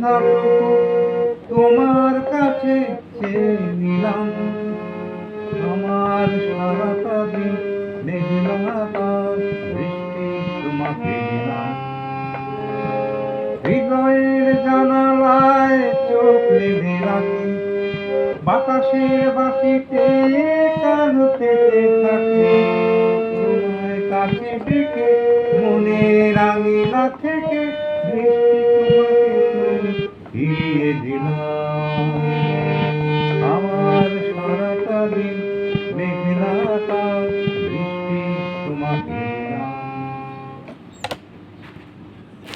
সন্ধ্যাটুকু তোমার কাছে চেয়ে নিলাম। আমার সারাটা দিন মেঘলা আকাশ, বৃষ্টি তোমাকে দিলাম। হৃদয়ের জানালায় চোখ রেঁধে রাখি, বাতাসের বাঁশিতে কান পেতে থাকি। তোমায় কাছে ডেকে মনের আঙিনাতে